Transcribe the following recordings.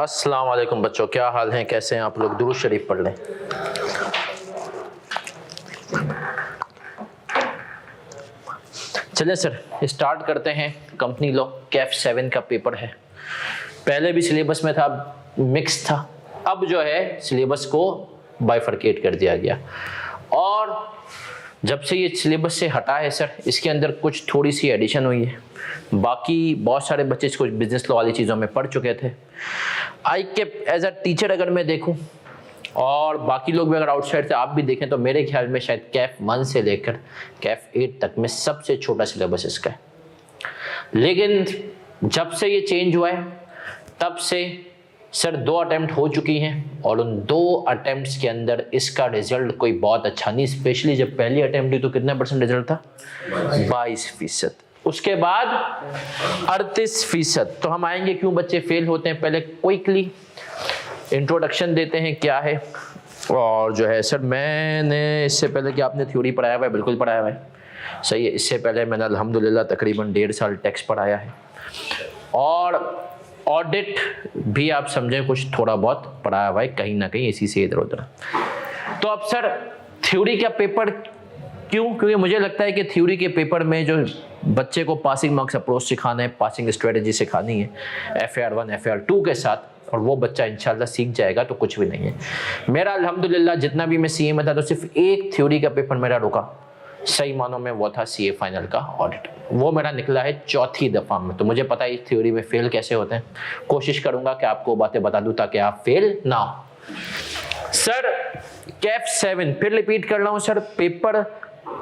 अस्सलाम वालेकुम बच्चों, क्या हाल है, कैसे हैं आप लोग। दुरूद शरीफ पढ़ लें। चलिए सर स्टार्ट करते हैं। कंपनी लॉ कैफ 7 का पेपर है। पहले भी सिलेबस में था, मिक्स था, अब जो है सिलेबस को बाइफरकेट कर दिया गया। और जब से ये सिलेबस से हटा है सर, इसके अंदर कुछ थोड़ी सी एडिशन हुई है। बाकी बहुत सारे बच्चे इसको बिजनेस लॉ वाली चीज़ों में पढ़ चुके थे। आई के एज अ टीचर अगर मैं देखूं और बाकी लोग भी अगर आउटसाइड से आप भी देखें तो मेरे ख्याल में शायद कैफ 1 से लेकर कैफ 8 तक में सबसे छोटा सिलेबस इसका है। लेकिन जब से ये चेंज हुआ है तब से सर 2 अटेम्प्ट हो चुकी हैं और उन 2 अटेम्प्ट्स के अंदर इसका रिजल्ट कोई बहुत अच्छा नहीं। स्पेशली जब पहली अटेम्प्ट थी तो कितना % रिजल्ट था? 22%। उसके बाद 38%। तो हम आएंगे क्यों बच्चे फेल होते हैं, पहले क्विकली इंट्रोडक्शन देते हैं क्या है। और जो है सर मैंने इससे पहले कि आपने थ्योरी पढ़ाया हुआ है, बिल्कुल पढ़ाया हुआ है, सही है। इससे पहले मैंने अल्हम्दुलिल्लाह तकरीबन 1.5 साल टेक्स्ट पढ़ाया है और ऑडिट भी आप समझें कुछ थोड़ा बहुत पढ़ाया हुआ है, कहीं ना कहीं इसी से इधर उधर। तो अब सर थ्योरी का पेपर क्यों? क्योंकि मुझे लगता है कि थ्योरी के पेपर में जो बच्चे को पासिंग मार्क्स अप्रोच सिखाना है, पासिंग स्ट्रेटेजी सिखानी है FAR1 FAR2 के साथ, और वो बच्चा इंशाल्लाह सीख जाएगा तो कुछ भी नहीं है। मेरा अल्हम्दुलिल्लाह जितना भी मैं CA में था तो सिर्फ एक थ्योरी का पेपर मेरा रुका, सही मानों में वो था CA फाइनल का ऑडिट। वो मेरा निकला है 4थी दफ़ा में। तो मुझे पता है इस थ्योरी में फेल कैसे होते हैं। कोशिश करूंगा कि आपको बातें बता दूं ताकि आप फेल ना हो। सर कैफ 7 फिर रिपीट कर रहा हूं सर, पेपर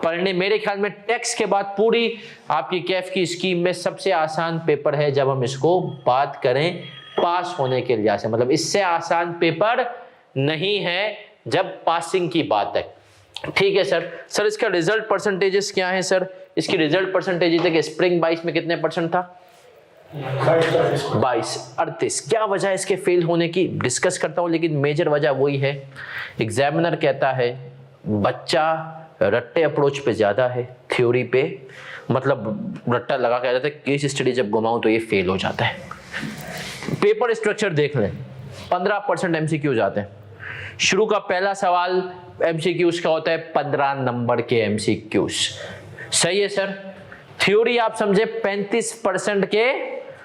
पढ़ने मेरे ख्याल में टेक्स्ट के बाद पूरी आपकी कैफ की स्कीम में सबसे आसान पेपर है जब हम इसको बात करें पास होने के लिहाज से। मतलब इससे आसान पेपर नहीं है जब पासिंग की बात है। ठीक है सर। सर इसका रिजल्ट परसेंटेजेस क्या है सर? इसकी रिजल्ट परसेंटेज तक स्प्रिंग 22 में कितने % था? 22 38। क्या वजह है इसके फेल होने की डिस्कस करता हूं, लेकिन मेजर वजह वही है, एग्जामिनर कहता है बच्चा रट्टे अप्रोच पे ज्यादा है, थ्योरी पे मतलब रट्टा लगा के आ जाता है, केस स्टडी जब घुमाऊं तो ये फेल हो जाता है। पेपर स्ट्रक्चर देख लें, 15% MCQ जाते हैं। शुरू का पहला सवाल MCQs का होता है 15 नंबर के MCQs, सही है सर। थ्योरी आप समझे 35% के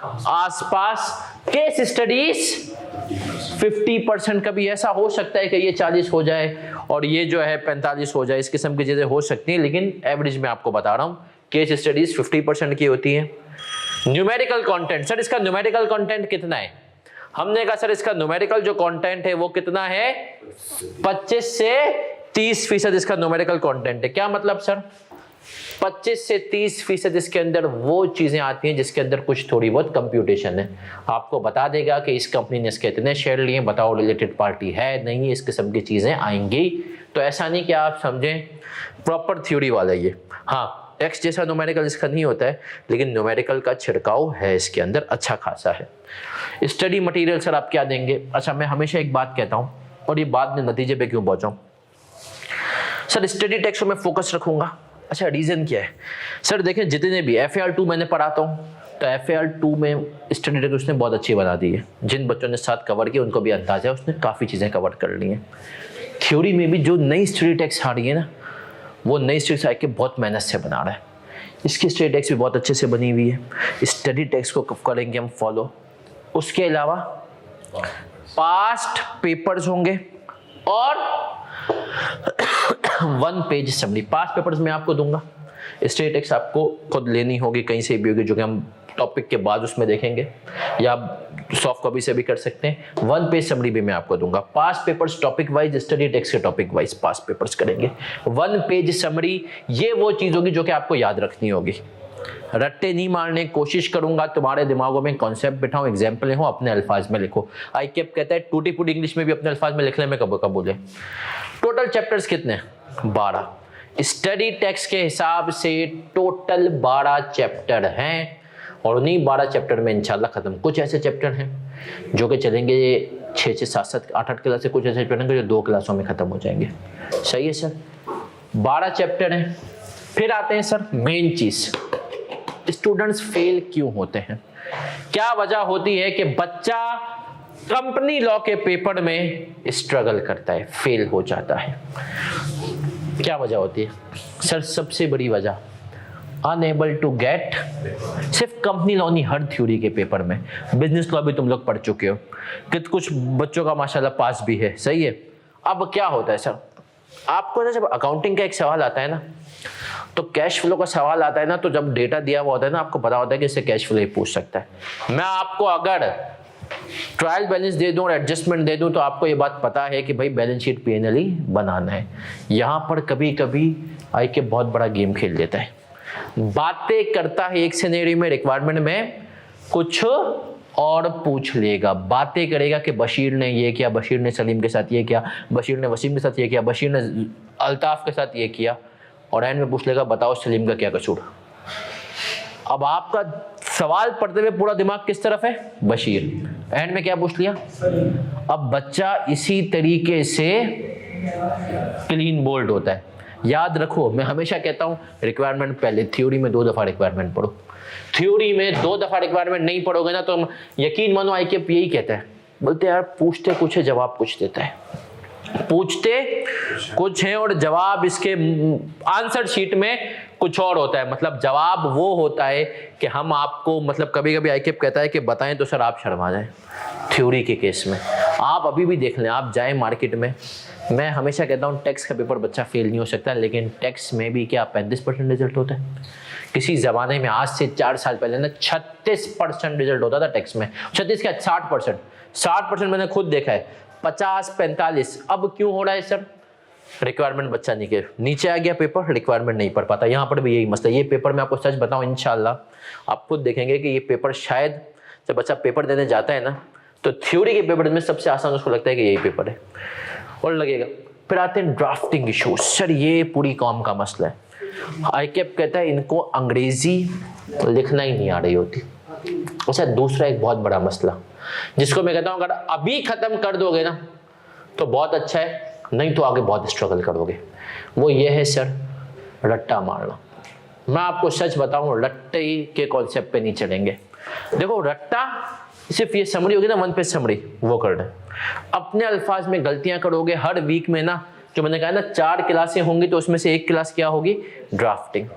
आसपास, केस स्टडीज 50%। कभी ऐसा हो सकता है कि ये 40 हो जाए और ये जो है 45 हो जाए, इस किस्म की चीजें हो सकती हैं, लेकिन एवरेज में आपको बता रहा हूं केस स्टडीज 50% की होती है। न्यूमेरिकल कंटेंट, सर इसका न्यूमेरिकल कंटेंट कितना है? हमने कहा सर इसका न्यूमेरिकल जो कंटेंट है वो कितना है? 25 से 30% इसका न्यूमेरिकल कंटेंट है। क्या मतलब सर? 25 से 30% इसके अंदर वो चीजें आती हैं जिसके अंदर कुछ थोड़ी बहुत कंप्यूटेशन है। आपको बता देगा कि इस कंपनी ने इसके इतने शेयर लिए, बताओ रिलेटेड पार्टी है नहीं है, इस किस्म की चीजें आएंगी। तो ऐसा नहीं कि आप समझें प्रॉपर थ्योरी वाला ये। हाँ टेक्स्ट जैसा न्यूमेरिकल इसका नहीं होता है, लेकिन न्यूमेरिकल का छिड़काव है इसके अंदर अच्छा खासा है। स्टडी मटेरियल सर आप क्या देंगे? अच्छा मैं हमेशा एक बात कहता हूं और ये बाद में नतीजे पे क्यों पहुंचाऊं सर, स्टडी टेक्स्ट में फोकस रखूंगा। अच्छा रीजन क्या है सर? देखें जितने भी FAR2 मैंने पढ़ाता हूं तो FAR2 में स्टडी टेक्स्ट उसने बहुत अच्छी बना दी है। जिन बच्चों ने साथ कवर किया उनको भी अंदाजा है उसने काफ़ी चीज़ें कवर कर ली हैं। थ्योरी में भी जो नई स्टडी टेक्स्ट आ रही है ना, वो नई स्टडी टेक्स्ट आके बहुत मेहनत से बना रहा है। इसकी स्टडी टेक्स्ट भी बहुत अच्छे से बनी हुई है। स्टडी टेक्स्ट को कब करेंगे हम फॉलो। उसके अलावा पास्ट पेपर्स होंगे और 1 पेज समरी। पास्ट पेपर्स मैं आपको दूंगा, स्टडी टेक्स्ट आपको खुद लेनी होगी, कहीं से भी होगी, जो कि हम टॉपिक के बाद उसमें देखेंगे, या सॉफ्ट कॉपी से भी कर सकते हैं। 1 पेज समरी भी मैं आपको दूंगा। Past papers topic wise, study text के टॉपिक वाइज पास्ट पेपर्स करेंगे। 1 पेज समरी ये वो चीज होगी जो कि आपको याद रखनी होगी। रट्टे नहीं मारने कोशिश करूंगा, तुम्हारे दिमागों में कॉन्सेप्ट बिठाऊं, एग्जाम्पल हो, अपने अल्फाज में लिखो। आई कैप कहता है टूटी फूटी इंग्लिश में भी अपने अल्फाज में लिखने में कब बोले। टोटल चैप्टर्स कितने? 12। स्टडी टेक्स्ट के हिसाब से टोटल 12 चैप्टर हैं और उन्हीं 12 चैप्टर में इंशाल्लाह खत्म। कुछ ऐसे चैप्टर हैं जो कि चलेंगे 6 7 7 8 8 क्लास से, कुछ ऐसे चैप्टर हैं जो 2 क्लासों में खत्म हो जाएंगे। सही है सर। 12 चैप्टर हैं। फिर आते हैं सर मेन चीज, स्टूडेंट्स फेल क्यों होते हैं? क्या वजह होती है कि बच्चा कंपनी लॉ के पेपर में स्ट्रगल करता है, फेल हो जाता है। क्या वजह होती है सर? सबसे बड़ी वजह अनएबल टू गेट, सिर्फ कंपनी लॉ नहीं, हर थ्योरी के पेपर में। बिजनेस लॉ भी तुम लोग पढ़ चुके हो कि कुछ बच्चों का माशाल्लाह पास भी है, सही है। अब क्या होता है सर, आपको ना जब अकाउंटिंग का एक सवाल आता है ना, तो कैश फ्लो का सवाल आता है ना, तो जब डेटा दिया हुआ होता है ना, आपको पता होता है कि इससे कैश फ्लो ही पूछ सकता है। मैं आपको अगर ट्रायल बैलेंस दे दूं और एडजस्टमेंट दे दूं तो आपको ये बात पता है कि भाई बैलेंस शीट P&L ही बनाना है। यहाँ पर कभी कभी आई के बहुत बड़ा गेम खेल लेता है, बातें करता है एक सिनेरियो में, रिक्वायरमेंट में कुछ और पूछ लेगा, बातें करेगा कि बशीर ने ये किया, बशीर ने सलीम के साथ ये किया, बशीर ने वसीम के साथ ये किया, बशीर ने अल्ताफ के साथ ये किया, और एंड में पूछ लेगा बताओ सलीम का क्या कसूर। अब आपका सवाल पढ़ते हुए पूरा दिमाग किस तरफ है? बशीर। एंड में क्या पूछ लिया? अब बच्चा इसी तरीके से क्लीन बोल्ड होता है। याद रखो, मैं हमेशा कहता हूं रिक्वायरमेंट पहले, थ्योरी में 2 दफा रिक्वायरमेंट पढ़ो। थ्योरी में 2 दफा रिक्वायरमेंट नहीं पढ़ोगे ना तो यकीन मानो आई के यही कहता है, बोलते यार पूछते कुछ है जवाब कुछ देता है, पूछते कुछ है और जवाब इसके आंसर शीट में कुछ और होता है। मतलब जवाब वो होता है कि हम आपको, मतलब कभी कभी आईकेप कहता है कि बताएं तो सर आप शर्मा जाएं। थ्योरी के केस में आप अभी भी देख लें, आप जाएं मार्केट में, मैं हमेशा कहता हूं टैक्स का पेपर बच्चा फेल नहीं हो सकता, लेकिन टैक्स में भी क्या 35% रिजल्ट होता है? किसी जमाने में आज से 4 साल पहले ना 36% रिजल्ट होता था टैक्स में। 36 क्या 60% मैंने खुद देखा है, 50-45। अब क्यों हो रहा है सर? रिक्वायरमेंट बच्चा नीचे आ गया, पेपर रिक्वायरमेंट नहीं पढ़ पाता। यहाँ पर भी यही मसला। ये पेपर मैं आपको सच बताऊं, इंशाल्लाह आप खुद देखेंगे कि ये पेपर शायद जब बच्चा पेपर देने जाता है ना, तो थ्योरी के पेपर में सबसे आसान उसको लगता है कि यही पेपर है और लगेगा। फिर आते हैं ड्राफ्टिंग इशू। सर ये पूरी कौम का मसला है। आईकेप कहता है इनको अंग्रेजी लिखना ही नहीं आ रही होती। अच्छा, दूसरा एक बहुत बड़ा मसला जिसको मैं कहता हूं अगर अभी खत्म कर दोगे ना तो बहुत अच्छा है, नहीं तो आगे बहुत स्ट्रगल करोगे। वो ये है सर रट्टा मारना। मैं आपको सच बताऊं, रट्टे के कॉन्सेप्ट पे नहीं चलेंगे। देखो रट्टा सिर्फ ये समरी होगी ना, 1 पेज समरी, वो करना है। अपने अल्फाज में गलतियां करोगे। हर वीक में ना, जो मैंने कहा ना 4 क्लासें होंगी, तो उसमें से 1 क्लास क्या होगी? ड्राफ्टिंग।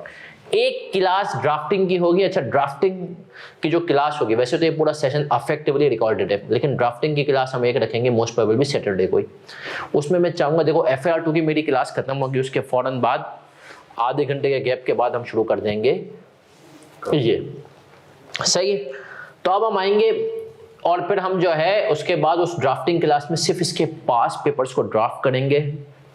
1 क्लास ड्राफ्टिंग की होगी। अच्छा, ड्राफ्टिंग की जो क्लास होगी, वैसे तो ये पूरा सेशन अफेक्टिवली रिकॉर्डेड है, लेकिन ड्राफ्टिंग की क्लास हम एक रखेंगे मोस्ट प्रोबेबली सैटरडे को ही। उसमें मैं चाहूंगा, देखो FAR2 की मेरी क्लास खत्म होगी, उसके फौरन बाद आधे घंटे के गैप के बाद हम शुरू कर देंगे ये, सही है। तो अब हम आएंगे और फिर हम जो है उसके बाद उस ड्राफ्टिंग क्लास में सिर्फ इसके पास पेपर्स को ड्राफ्ट करेंगे,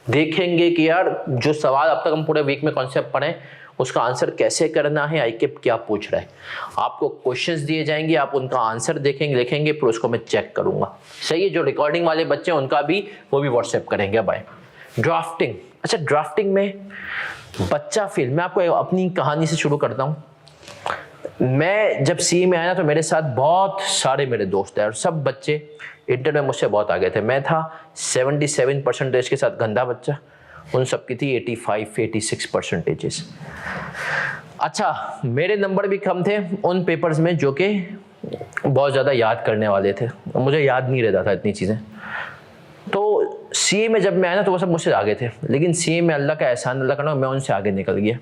देखेंगे कि यार जो सवाल अब तक हम पूरे वीक में कॉन्सेप्ट पढ़े उसका आंसर कैसे करना है, आईकेप क्या पूछ रहा है। आपको क्वेश्चंस दिए जाएंगे, आप उनका आंसर देखेंगे, लिखेंगे, फिर उसको मैं चेक करूंगा, सही है। जो रिकॉर्डिंग वाले बच्चे हैं उनका भी वो भी व्हाट्सएप करेंगे बाय। ड्राफ्टिंग, अच्छा ड्राफ्टिंग में बच्चा फेल। मैं आपको अपनी कहानी से शुरू करता हूँ। मैं जब CA में आया तो मेरे साथ बहुत सारे मेरे दोस्त हैं और सब बच्चे इंटर में मुझसे बहुत आगे थे। मैं था 77% के साथ गंदा बच्चा, उन सब की थी 85-86%। अच्छा, मेरे नंबर भी कम थे उन पेपर्स में जो कि बहुत ज़्यादा याद करने वाले थे, मुझे याद नहीं रहता था इतनी चीज़ें। तो CA में जब मैं आया ना तो वो सब मुझसे आगे थे, लेकिन CA में अल्लाह का एहसान, अल्लाह का नाम, मैं उनसे आगे निकल गया।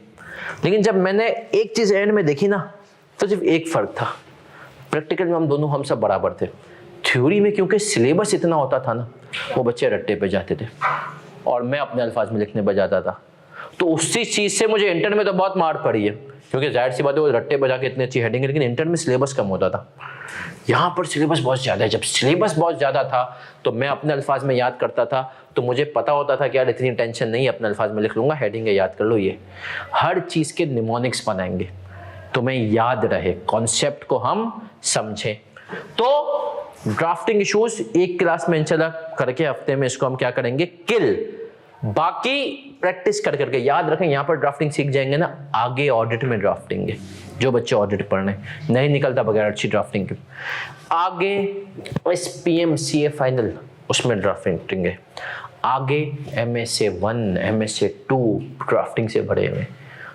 लेकिन जब मैंने एक चीज़ एंड में देखी ना, तो सिर्फ एक फ़र्क था, प्रैक्टिकल में हम सब बराबर थे। थ्योरी में क्योंकि सिलेबस इतना होता था ना, वो बच्चे रट्टे पे जाते थे और मैं अपने अल्फाज में लिखने पे जाता था। तो उसी चीज़ से मुझे इंटर में तो बहुत मार पड़ी है, क्योंकि जाहिर सी बात है वो रट्टे बजा के इतनी अच्छी हेडिंग है, लेकिन इंटर में सिलेबस कम होता था। यहाँ पर सिलेबस बहुत ज़्यादा है। जब सिलेबस बहुत ज़्यादा था तो मैं अपने अल्फाज में याद करता था, तो मुझे पता होता था कि यार इतनी टेंशन नहीं है, अपने अल्फाज में लिख लूँगा, हेडिंग है याद कर लो। ये हर चीज़ के निमोनिक्स बनाएंगे, तुम्हें याद रहे, कॉन्सेप्ट को हम समझें। तो ड्राफ्टिंग इश्यूज एक क्लास में इंशाल्लाह करके हफ्ते में इसको हम क्या करेंगे, किल। बाकी प्रैक्टिस कर करके याद रखें। यहाँ पर ड्राफ्टिंग सीख जाएंगे ना, आगे ऑडिट में ड्राफ्टिंग है। जो बच्चे ऑडिट पढ़ रहे हैं, नहीं निकलता बगैर अच्छी ड्राफ्टिंग के। आगे SPM CA फाइनल, उसमें ड्राफ्टिंग है। आगे MSA1 MSA2 ड्राफ्टिंग से भरे हुए।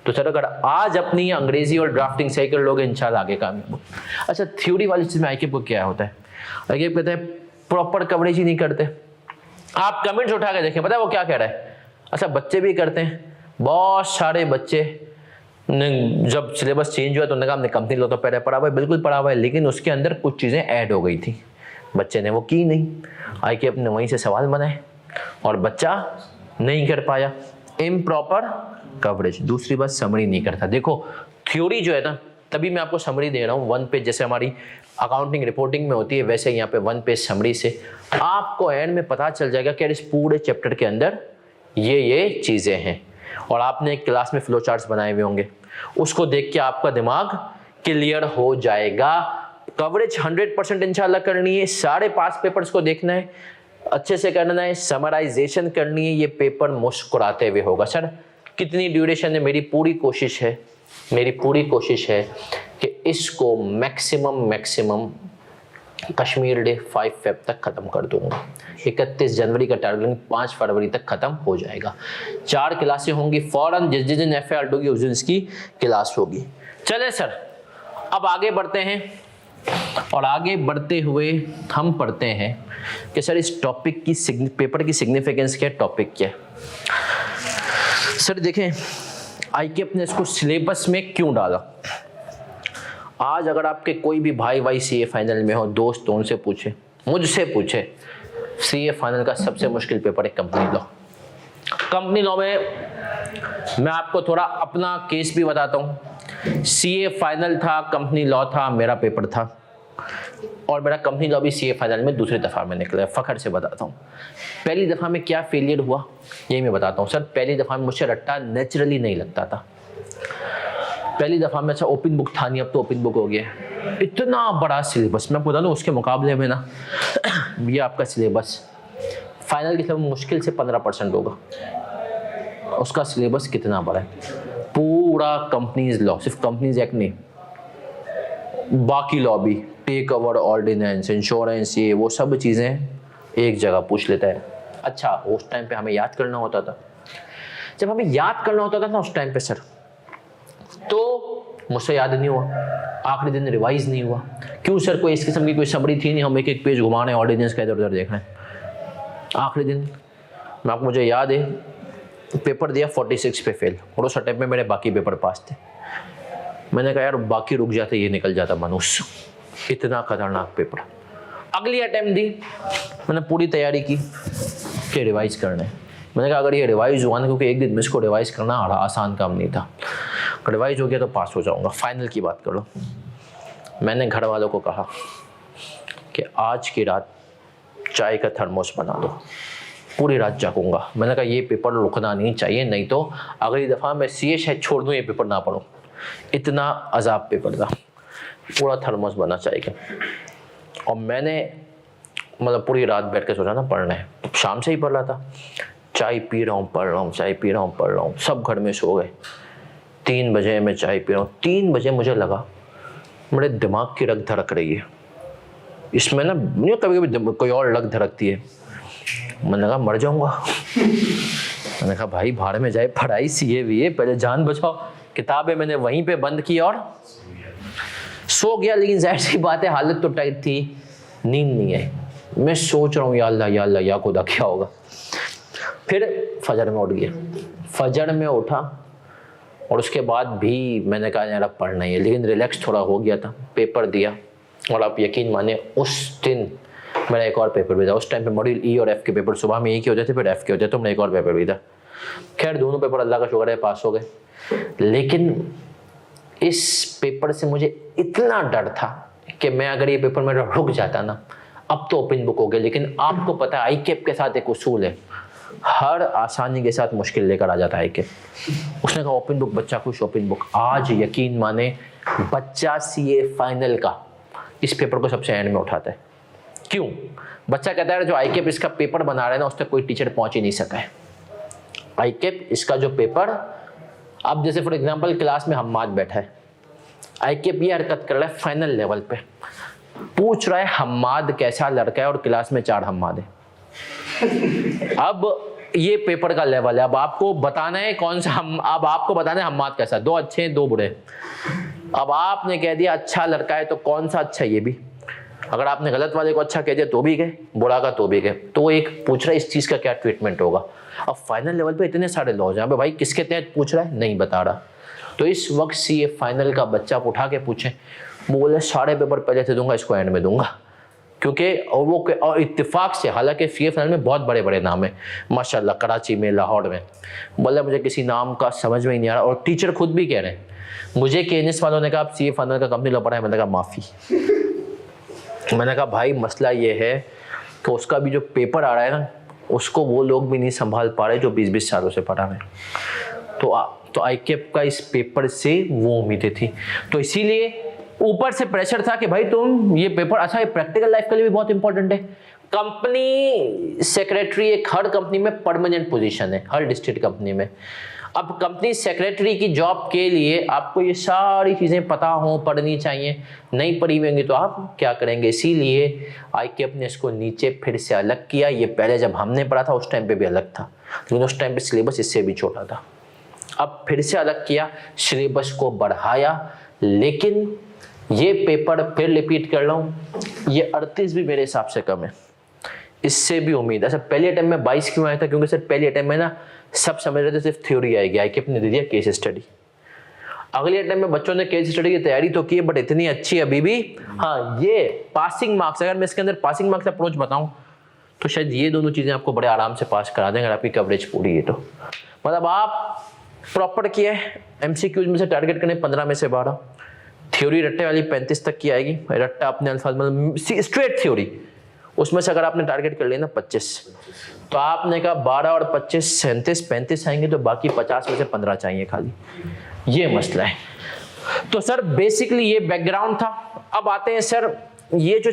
तो सर अगर आज अपनी अंग्रेजी और ड्राफ्टिंग सही कर लोगे इंशाल्लाह आगे कामयाब। अच्छा, थ्योरी वाली चीज में आईकेप को क्या होता है? आईकेप कहता है प्रॉपर कवरेज ही नहीं करते। आप कमेंट्स उठा के देखें, पता है वो क्या कह रहा है। अच्छा बच्चे भी करते हैं, बहुत सारे बच्चे ने जब सिलेबस चेंज हुआ तो उन्होंने कहा हमने कंपनी लॉ तो पहले पढ़ा हुआ है, बिल्कुल पढ़ा हुआ है, लेकिन उसके अंदर कुछ चीज़ें ऐड हो गई थी, बच्चे ने वो की नहीं, आई के अपने वहीं से सवाल बनाए और बच्चा नहीं कर पाया। Improper coverage. दूसरी बात, समरी नहीं करता। देखो थ्योरी जो है ना, तभी मैं आपको समरी दे रहा हूँ 1 पेज, जैसे हमारी अकाउंटिंग रिपोर्टिंग में होती है वैसे यहाँ पे 1 पेज समरी से आपको एंड में पता चल जाएगा कि इस पूरे चैप्टर के अंदर ये चीज़ें हैं। और आपने एक क्लास में फ्लो चार्ट्स बनाए हुए होंगे, उसको देख के आपका दिमाग क्लियर हो जाएगा। कवरेज 100% इंशाल्लाह करनी है, सारे पास पेपर्स को देखना है, अच्छे से करना है, समराइजेशन करनी है। ये पेपर मुस्कुराते हुए होगा। सर कितनी ड्यूरेशन है? मेरी पूरी कोशिश है कि इसको मैक्सिमम कश्मीर डे 5 फेब तक खत्म कर दूंगा। 31 जनवरी का टारगेट 5 फरवरी तक खत्म हो जाएगा। 4 क्लासें होंगी फौरन, जिस दिन FAR होगी उस दिन इसकी क्लास होगी। चले सर अब आगे बढ़ते हैं, और आगे बढ़ते हुए हम पढ़ते हैं कि सर इस टॉपिक की पेपर की सिग्निफिकेंस क्या है, टॉपिक क्या है। सर देखें ICAP ने इसको सिलेबस में क्यों डाला। आज अगर आपके कोई भी भाई CA फाइनल में हो, दोस्त तो उनसे पूछे, मुझसे पूछे, CA फाइनल का सबसे मुश्किल पेपर है कंपनी लॉ। कंपनी लॉ में मैं आपको थोड़ा अपना केस भी बताता हूँ। CA फाइनल था, कंपनी लॉ था, मेरा पेपर था, और मेरा कंपनी लॉ भी CA फाइनल में दूसरी दफ़ा में निकला है। फ़ख्र से बताता हूँ पहली दफ़ा में क्या फेलियर हुआ यही मैं बताता हूँ। सर पहली दफ़ा में मुझसे रट्टा नेचुरली नहीं लगता था। पहली दफ़ा में अच्छा ओपन बुक था नहीं, अब तो ओपन बुक हो गया। इतना बड़ा सिलेबस, मैं बता दूँ उसके मुकाबले में ना ये आपका सिलेबस फाइनल की मुश्किल से 15% होगा। उसका सिलेबस कितना बड़ा है, पूरा कंपनीज लॉ, सिर्फ कंपनीज एक्ट नहीं, बाकी लॉ भी, टेक ओवर ऑर्डिनेंस, इंश्योरेंस, ये वो सब चीज़ें एक जगह पूछ लेता है। अच्छा उस टाइम पे हमें याद करना होता था, जब हमें याद करना होता था ना उस टाइम पे सर, तो मुझसे याद नहीं हुआ, आखिरी दिन रिवाइज नहीं हुआ। क्यों सर? कोई इस किस्म की कोई समरी थी नहीं, हम एक पेज घुमा रहे हैं, ऑर्डिनेंस का इधर उधर देख रहे हैं। आखिरी दिन मुझे याद है पेपर दिया 46 पे फेल, और उस टाइम में मेरे बाकी पेपर पास थे। मैंने कहा यार बाकी रुक जाते, ये निकल जाता मनुष्य। इतना खतरनाक पेपर। अगली अटेम्प्ट दी, मैंने पूरी तैयारी की कि रिवाइज करना है। मैंने कहा अगर ये रिवाइज हुआ ना, क्योंकि एक दिन में इसको रिवाइज करना आसान काम नहीं था, रिवाइज हो गया तो पास हो जाऊंगा। फाइनल की बात करो, मैंने घर वालों को कहा कि आज की रात चाय का थर्मोस बना दो, पूरी रात जागूंगा। मैंने कहा ये पेपर रुकना नहीं चाहिए, नहीं तो अगली दफ़ा मैं CA शायद छोड़ दूँ, ये पेपर ना पढ़ूँ। इतना अजाब पेपर था, पूरा थर्मोस बना चाहिए। और मैंने पूरी रात बैठ के सोचा ना पढ़ना है, शाम से ही पढ़ रहा था, चाय पी रहा हूँ पढ़ रहा हूँ, चाय पी रहा हूँ पढ़ रहा हूँ। सब घर में सो गए, 3 बजे मैं चाय पी रहा हूँ। 3 बजे मुझे लगा मेरे दिमाग की रग धड़क रही है, इसमें ना कभी कभी कोई और रग धड़कती है। मैंने कहा मर जाऊंगा। मैंने कहा भाई भाड़ में जाए पढ़ाई, CA भी है, पहले जान बचाओ। किताबें मैंने वहीं पे बंद की और सो गया। लेकिन जाहिर सी बात है हालत तो टाइट थी, नींद नहीं आई। मैं सोच रहा हूँ या अल्लाह या खुदा क्या होगा। फिर फजर में उठ गया, फजर में उठा, और उसके बाद भी मैंने कहा यार अब पढ़ना ही है, लेकिन रिलैक्स थोड़ा हो गया था। पेपर दिया, और आप यकीन माने उस दिन मेरा एक और पेपर भी था। उस टाइम पे मॉड्यूल E और F के पेपर सुबह में E के होते थे, फिर F के होते थे, तो मेरा एक और पेपर भी था। खैर दोनों पेपर अल्लाह का शुक्र है पास हो गए। लेकिन इस पेपर से मुझे इतना डर था कि मैं अगर ये पेपर मेरा रुक जाता ना, अब तो ओपन बुक हो गया। लेकिन आपको पता है ICAP के साथ एक उसूल है, हर आसानी के साथ मुश्किल लेकर आ जाता है ICAP। उसने कहा ओपन बुक, बच्चा खुश, ओपन बुक। आज यकीन माने बच्चा CA फाइनल का इस पेपर को सबसे एंड में उठाता है। क्यों? बच्चा कहता है जो ICAP इसका पेपर बना रहे हैं ना, उस तक कोई टीचर पहुंच ही नहीं सका है। ICAP इसका जो पेपर, अब जैसे फॉर एग्जांपल क्लास में हम्माद बैठा है, ICAP ये हरकत कर रहा है फाइनल लेवल पे, पूछ रहा है हम्माद कैसा लड़का है, और क्लास में 4 हम्माद है। अब ये पेपर का लेवल है, अब आपको बताना है कौन सा अब आपको बताना है हम्माद कैसा, 2 अच्छे हैं 2 बुरे। अब आपने कह दिया अच्छा लड़का है, तो कौन सा अच्छा है ये भी। अगर आपने गलत वाले को अच्छा कह दिया तो भी गए, बुरा का तो भी गए। तो वो एक पूछ रहा है इस चीज़ का क्या ट्रीटमेंट होगा। अब फाइनल लेवल पे इतने सारे लॉज हैं, भाई किसके तहत पूछ रहा है, नहीं बता रहा। तो इस वक्त सीए फाइनल का बच्चा आप उठा के पूछें, वो बोले सारे पेपर पहले से दूंगा, इसको एंड में दूंगा, क्योंकि और इत्तेफाक से, हालांकि सीए फाइनल में बहुत बड़े बड़े नाम है माशाल्लाह, कराची में, लाहौर में, बोले मुझे किसी नाम का समझ में ही नहीं आ रहा। और टीचर खुद भी कह रहे हैं, मुझे केएनएस वालों ने कहा आप सीए फाइनल का कंपनी लो पढ़ा है, मैंने कहा माफ़ी। मैंने कहा भाई मसला ये है कि उसका भी जो पेपर आ रहा है ना, उसको वो लोग भी नहीं संभाल पा रहे जो 20-20 सालों से पढ़ा है। तो आईकेप का इस पेपर से वो उम्मीदें थी, तो इसीलिए ऊपर से प्रेशर था कि भाई तुम ये पेपर, अच्छा ये प्रैक्टिकल लाइफ के लिए भी बहुत इंपॉर्टेंट है। कंपनी सेक्रेटरी एक हर कंपनी में परमानेंट पोजीशन है, हर डिस्ट्रिक्ट कंपनी में। अब कंपनी सेक्रेटरी की जॉब के लिए आपको ये सारी चीज़ें पता हो, पढ़नी चाहिए, नहीं पढ़ी होंगी तो आप क्या करेंगे। इसीलिए आईकेप ने इसको नीचे फिर से अलग किया। ये पहले जब हमने पढ़ा था उस टाइम पे भी अलग था, लेकिन उस टाइम पे सिलेबस इससे भी छोटा था। अब फिर से अलग किया, सिलेबस को बढ़ाया, लेकिन ये पेपर फिर रिपीट कर रहा हूँ, ये 38 भी मेरे हिसाब से कम है, इससे भी उम्मीद है। सर पहले अटेम्प्ट में 22 क्यों आया था, क्योंकि सर पहले अटेम्प्ट में ना सब समझ रहे थे सिर्फ थ्योरी आएगी, आईकेप ने दे दिया केस स्टडी। अगले अटेम्प्ट में बच्चों ने केस स्टडी की तैयारी तो की है, बट इतनी अच्छी अभी भी, हाँ ये पासिंग मार्क्स, अगर मैं इसके अंदर पासिंग मार्क्स अप्रोच बताऊं तो शायद ये दोनों चीजें आपको बड़े आराम से पास करा देंगे अगर आपकी कवरेज पूरी है तो। मतलब आप प्रॉपर किए, एमसीक्यूज में से टारगेट करने 15 में से 12, थ्योरी रट्टे वाली 35 तक की आएगी, रट्टा अपने अल्फाज मतलब स्ट्रेट थ्योरी, उसमें से अगर आपने टारगेट कर लिया ना 25, तो आपने कहा 12 और 25 37-35 आएंगे, तो बाकी 50 में से 15 चाहिए खाली, ये मसला है। तो सर बेसिकली ये बैकग्राउंड था। अब आते हैं सर, ये जो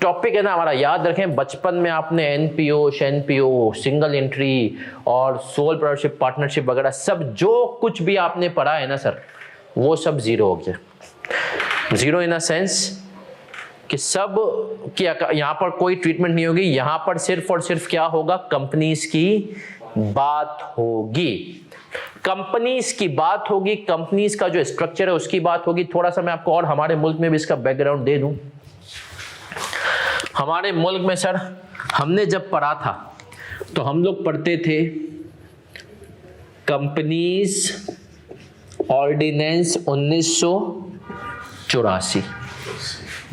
टॉपिक है ना हमारा, याद रखें बचपन में आपने एनपीओ, शेनपीओ, सिंगल एंट्री और सोल प्रोप्राइटरशिप, पार्टनरशिप वगैरह सब जो कुछ भी आपने पढ़ा है ना सर, वो सब जीरो हो गया। जीरो इन अ सेंस कि सब कि यहाँ पर कोई ट्रीटमेंट नहीं होगी, यहाँ पर सिर्फ और सिर्फ क्या होगा, कंपनीज की बात होगी, कंपनीज की बात होगी, कंपनीज का जो स्ट्रक्चर है उसकी बात होगी। थोड़ा सा मैं आपको और हमारे मुल्क में भी इसका बैकग्राउंड दे दूं। हमारे मुल्क में सर हमने जब पढ़ा था तो हम लोग पढ़ते थे कंपनीज ऑर्डिनेंस 1984,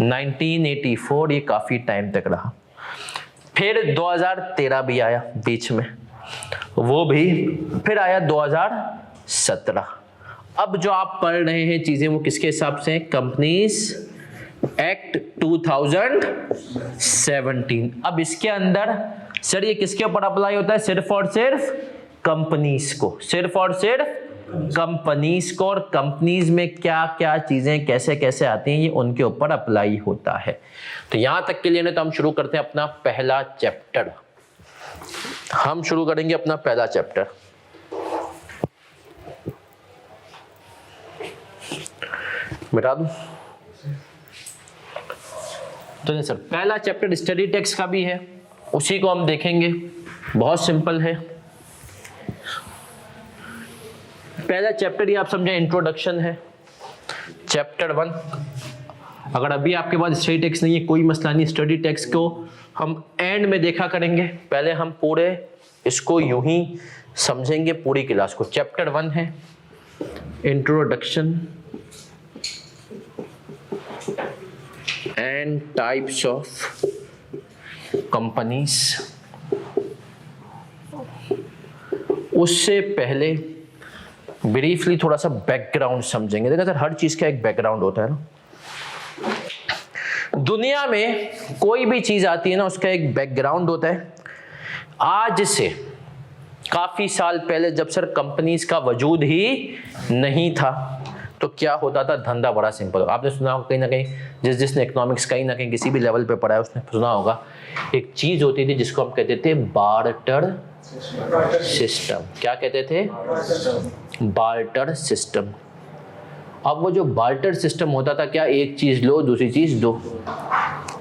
1984, ये काफी टाइम तक रहा। फिर 2013 भी आया बीच में, वो भी फिर आया 2017। अब जो आप पढ़ रहे हैं चीजें वो किसके हिसाब से, कंपनीज एक्ट 2017। अब इसके अंदर सर ये किसके ऊपर अप्लाई होता है, सिर्फ और सिर्फ कंपनीज को, सिर्फ और सिर्फ कंपनीज को, और कंपनीज में क्या क्या चीजें कैसे कैसे आती हैं ये उनके ऊपर अप्लाई होता है। तो यहां तक के लिए ना तो हम शुरू करते हैं अपना पहला चैप्टर। हम शुरू करेंगे अपना पहला चैप्टर। मिटा दूं? तो सर पहला चैप्टर स्टडी टेक्स्ट का भी है, उसी को हम देखेंगे, बहुत सिंपल है। पहला चैप्टर ये आप समझे इंट्रोडक्शन है, चैप्टर 1। अगर अभी आपके पास स्टडी टेक्स्ट नहीं है कोई मसला नहीं, स्टडी टेक्स्ट को हम एंड में देखा करेंगे, पहले हम पूरे इसको यूं ही समझेंगे पूरी क्लास को। चैप्टर 1 है introduction and types of companies. उससे पहले ब्रीफली थोड़ा सा बैकग्राउंड समझेंगे। देखा सर हर चीज का एक बैकग्राउंड होता है ना, दुनिया में कोई भी चीज आती है ना उसका एक बैकग्राउंड होता है। आज से काफी साल पहले जब सर कंपनीज का वजूद ही नहीं था तो क्या होता था, धंधा बड़ा सिंपल। आपने सुना होगा कहीं ना कहीं, जिसने इकोनॉमिक्स कहीं ना कहीं किसी भी लेवल पे पढ़ा है उसने सुना होगा, एक चीज होती थी जिसको हम कहते थे बार्टर सिस्टम। क्या कहते थे, बार्टर सिस्टम। अब वो जो बार्टर सिस्टम होता था, क्या एक चीज लो दूसरी चीज दो।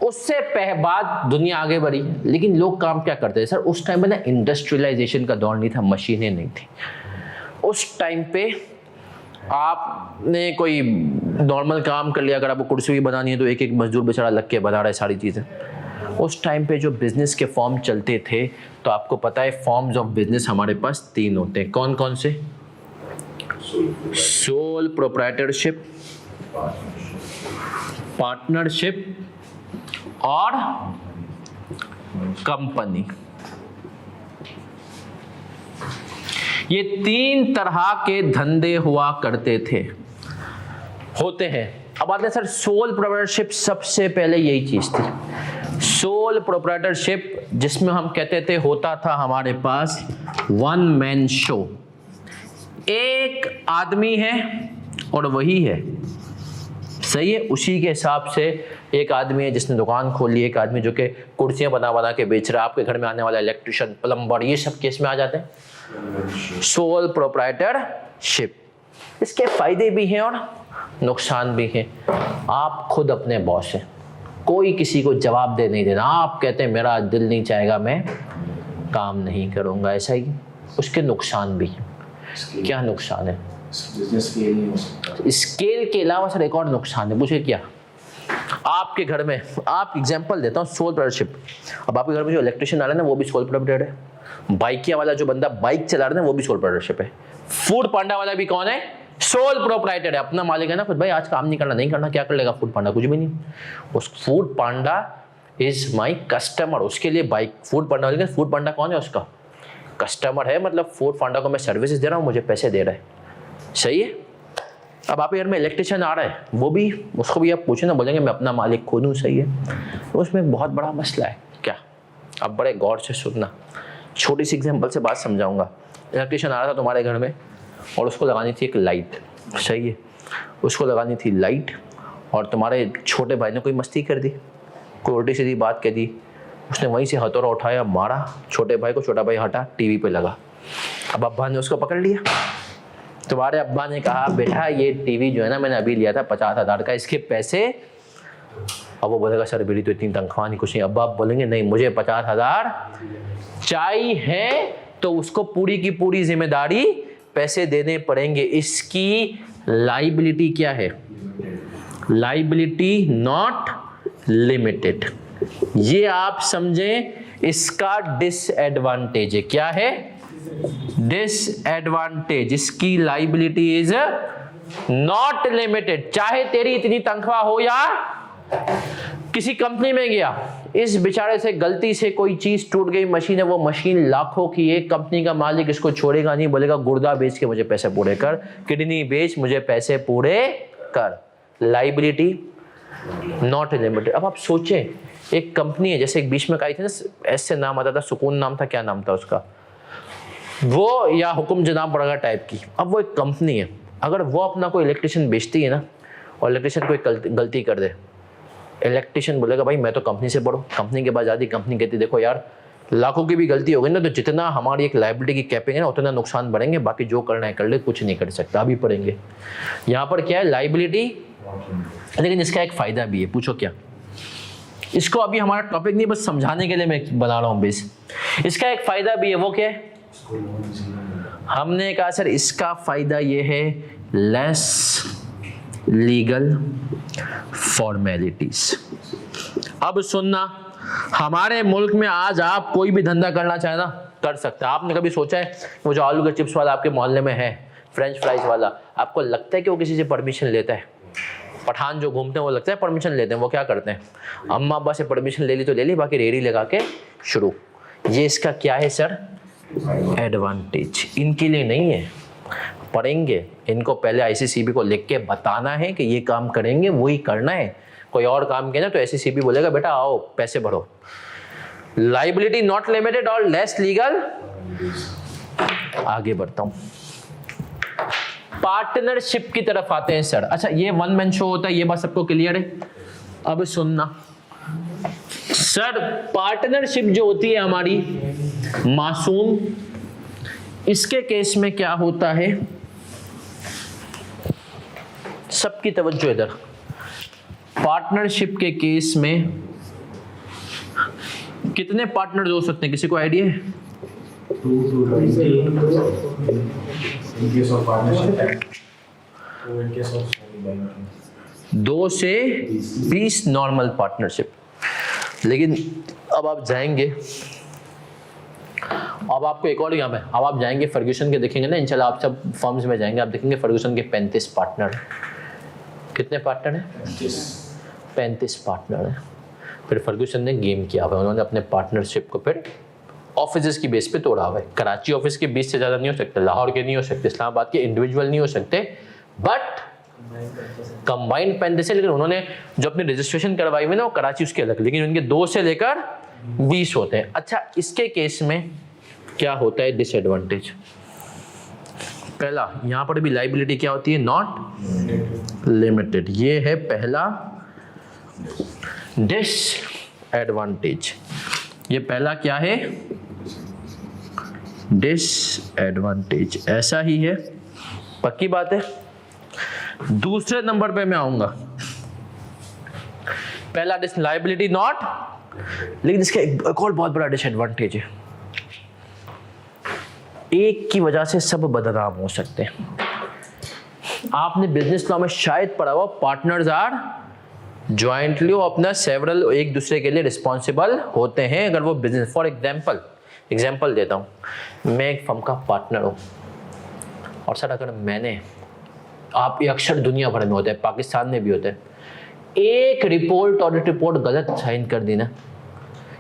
उससे बाद दुनिया आगे बढ़ी, लेकिन लोग काम क्या करते थे सर, उस टाइम पे ना इंडस्ट्रियलाइजेशन का दौर नहीं था, मशीनें नहीं थी। उस टाइम पे आपने कोई नॉर्मल काम कर लिया, अगर आपको कुर्सी भी बनानी है तो एक एक मजदूर बेचारा लग के बना रहा है सारी चीज़ें। उस टाइम पे जो बिजनेस के फॉर्म चलते थे, तो आपको पता है फॉर्म्स ऑफ बिजनेस हमारे पास 3 होते हैं। कौन कौन से? सोल प्रोप्राइटरशिप, पार्टनरशिप और कंपनी। ये 3 तरह के धंधे हुआ करते थे, होते हैं। अब आते हैं सर सोल प्रोप्राइटरशिप, सबसे पहले यही चीज थी सोल प्रोप्राइटरशिप, जिसमें हम कहते थे होता था हमारे पास 1 मैन शो। एक आदमी है और वही है, सही है। उसी के हिसाब से एक आदमी है जिसने दुकान खोली, एक आदमी जो कि कुर्सियां बना बना के बेच रहा है। आपके घर में आने वाला इलेक्ट्रिशियन, प्लम्बर, ये सब केस में आ जाते हैं सोल प्रोप्राइटरशिप। इसके फायदे भी हैं और नुकसान भी हैं। आप खुद अपने बॉस हैं, कोई किसी को जवाब दे नहीं देना। आप कहते हैं मेरा दिल नहीं चाहेगा, मैं काम नहीं करूंगा, ऐसा ही। उसके नुकसान भी हैं। क्या नुकसान है? स्केल के अलावा सर एक और नुकसान है, पूछे क्या? आपके घर में, आप एग्जांपल देता हूँ सोल प्रोप्राइटरशिप। अब आपके घर में जो इलेक्ट्रिशियन आ रहा है ना, वो भी सोल प्रोप्राइटर है। बाइकिया वाला जो बंदा बाइक चला रहा है ना, वो भी सोल प्रोप्राइटरशिप है। फूड पांडा वाला भी कौन है? सोल प्रोप्राइटर है, अपना मालिक है ना खुद। भाई आज काम नहीं करना, नहीं करना, क्या कर लेगा फूड पांडा? कुछ भी नहीं। उस food Panda is my customer, उसके लिए बाइक फूड पांडा वाले, फूड पांडा कौन है? उसका कस्टमर है, मतलब फूड पांडा को मैं सर्विसेज दे रहा हूँ, मुझे पैसे दे रहा है, सही है। अब आपके घर में इलेक्ट्रिशियन आ रहा है, वो भी, उसको भी आप पूछे ना, बोलेंगे मैं अपना मालिक खुद हूँ, सही है। तो उसमें बहुत बड़ा मसला है। क्या? अब बड़े गौर से सुनना, छोटी सी एग्जांपल से बात समझाऊंगा। इलेक्ट्रिशियन आ रहा था तुम्हारे घर में और उसको लगानी थी एक लाइट, सही है। उसको लगानी थी लाइट और तुम्हारे छोटे भाई ने कोई मस्ती कर दी, कोई उल्टी सीधी बात कह दी। उसने वहीं से हथौड़ा उठाया, मारा छोटे भाई को, छोटा भाई हटा, टीवी पे लगा। अब अब्बा ने उसको पकड़ लिया। तुम्हारे अब्बा ने कहा बेटा ये टीवी जो है ना, मैंने अभी लिया था 50,000 का, इसके पैसे। अब वो बोलेगा सर मेरी तो इतनी तनख्वाह नहीं, कुछ नहीं। अब्बा आप बोलेंगे नहीं, मुझे 50,000 चाहिए, तो उसको पूरी की पूरी जिम्मेदारी पैसे देने पड़ेंगे। इसकी लाइबिलिटी क्या है? Liability not limited. ये आप समझें, इसका डिसएडवांटेज है। क्या है? डिसएडवांटेज। इसकी लाइबिलिटी इज नॉट लिमिटेड। चाहे तेरी इतनी तनख्वाह हो या किसी कंपनी में गया, इस बेचारे से गलती से कोई चीज टूट गई, मशीन है, वो मशीन लाखों की है, कंपनी का मालिक इसको छोड़ेगा नहीं, बोलेगा गुर्दा बेच के मुझे पैसे पूरे कर, किडनी बेच मुझे पैसे पूरे कर। Liability not limited. अब आप सोचें, एक कंपनी है, जैसे एक बीच में आई थी ना, ऐसे नाम आता था, सुकून नाम था, क्या नाम था उसका, वो, या हुक्म जनाब बरगा टाइप की। अब वो एक कंपनी है, अगर वो अपना कोई इलेक्ट्रिशियन बेचती है ना, और इलेक्ट्रिशियन कोई गलती कर दे, इलेक्ट्रिशियन बोलेगा भाई मैं तो कंपनी से बड़ो, कंपनी के पास जाती, कंपनी कहती देखो यार लाखों की भी गलती हो गई ना, तो जितना हमारी एक लायबिलिटी की कैपिंग है ना, उतना नुकसान बढ़ेंगे, बाकी जो करना है कर ले, कुछ नहीं कर सकता, अभी पढ़ेंगे। यहाँ पर क्या है? लायबिलिटी। लेकिन इसका एक फायदा भी है, पूछो क्या? इसको अभी हमारा टॉपिक नहीं, बस समझाने के लिए मैं बना रहा हूँ बेस। इसका एक फायदा भी है, वो क्या है? हमने कहा सर इसका फायदा ये है, लेस लीगल फॉर्मेलिटीज। अब सुनना, हमारे मुल्क में आज आप कोई भी धंधा करना चाहे ना, कर सकते हैं। आपने कभी सोचा है वो जो आलू के चिप्स वाला आपके मोहल्ले में है, फ्रेंच फ्राइज वाला, आपको लगता है कि वो किसी से परमिशन लेता है? पठान जो घूमते हैं वो लगता है परमिशन लेते हैं? वो क्या करते हैं, अम्मा अब्बा से परमिशन ले ली तो ले ली, बाकी रेडी लगा के शुरू। ये इसका क्या है सर? एडवांटेज। इनके लिए नहीं है, पढ़ेंगे, इनको पहले आईसीसीबी को लिख के बताना है कि ये काम करेंगे, वही करना है। कोई और काम किया ना तो आईसीसीबी बोलेगा बेटा आओ पैसे भरो। लाइबिलिटी नॉट लिमिटेड और लेस लीगल। आगे बढ़ता हूं, पार्टनरशिप की तरफ आते हैं सर। अच्छा ये 1 मैन शो होता है, ये बात सबको क्लियर है? अब सुनना सर, पार्टनरशिप जो होती है हमारी मासूम, इसके केस में क्या होता है? सबकी तवज्जो इधर। पार्टनरशिप के केस में कितने पार्टनर हो सकते हैं, किसी को आइडिया है? 2 से 20 नॉर्मल पार्टनरशिप। लेकिन अब आप जाएंगे, अब आपको एक और यहाँ पे, अब आप जाएंगे फर्ग्यूसन के देखेंगे ना, इंशाल्लाह आप सब फर्म्स में जाएंगे, आप देखेंगे फर्ग्यूसन के 35 पार्टनर। कितने पार्टनर हैं? 35 पार्टनर हैं। फिर फर्ग्यूसन ने गेम किया हुआ है, उन्होंने अपने पार्टनरशिप को फिर ऑफिस की बेस पे तोड़ा हुआ है। कराची ऑफिस के 20 से ज़्यादा नहीं हो सकते, लाहौर के नहीं हो सकते, इस्लामाबाद के इंडिविजुअल नहीं हो सकते, बट कंबाइंड 35 है। लेकिन उन्होंने जो अपनी रजिस्ट्रेशन करवाई हुई ना वो कराची उसके अलग, लेकिन उनके 2 से लेकर 20 होते हैं। अच्छा, इसके केस में क्या होता है डिसएडवांटेज? पहला, यहां पर भी लाइबिलिटी क्या होती है? Not limited. ये है पहला डिसएडवांटेज। ये पहला क्या है? डिसएडवांटेज। ऐसा ही है, पक्की बात है। दूसरे नंबर पे मैं आऊंगा, पहला लाइबिलिटी नॉट, लेकिन इसका एक और बहुत बड़ा डिसएडवांटेज है, एक की वजह से सब बदनाम हो सकते हैं। आपने बिजनेस लॉ में शायद पढ़ा हुआ, पार्टनर्स आर ज्वाइंटली अपना सेवरल, एक दूसरे के लिए रिस्पॉन्सिबल होते हैं अगर वो बिजनेस। फॉर एग्जाम्पल देता हूं, मैं एक फर्म का पार्टनर हूं और सर अगर मैंने, आप ये अक्सर दुनिया भर में होता है, पाकिस्तान में भी होता है, एक रिपोर्ट, ऑडिट रिपोर्ट गलत साइन कर दी ना,